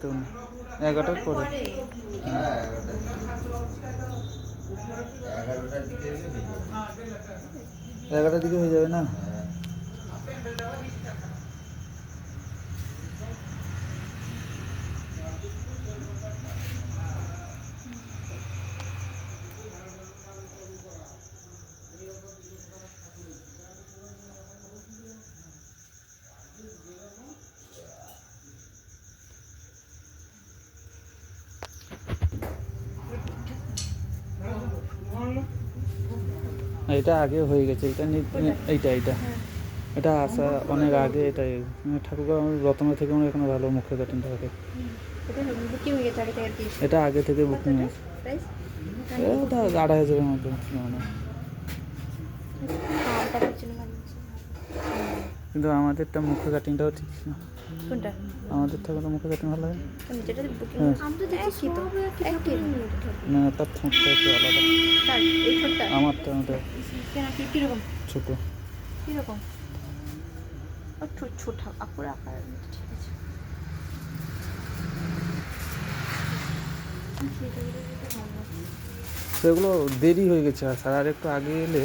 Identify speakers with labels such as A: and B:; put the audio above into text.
A: আসতেও না, 11টার পরে।
B: হ্যাঁ 11টার দিকে এলে হয়ে যাবে।
A: 11টার দিকে হয়ে যাবে না?
B: হ্যাঁ
A: এটা আগে হয়ে গেছে, এটা এইটা এইটা এটা আসা অনেক আগে। এটাই ঠাকুরগাঁও রতনা থেকে আমার এখনো ভালো মুখের কাটিংটা থাকে। এটা আগে থেকে বুকিং আছে। এটা 2,500-এর মধ্যে মানে। কিন্তু আমাদেরটা মুখের কাটিংটাও ঠিক না। আমাদের থেকে মুখের কাটিং ভালো লাগে না, তার ঠোঁটটা একটু আলাদা। আমারটা ছোট। সেগুলো দেরি হয়ে গেছে, আর একটু আগে এলে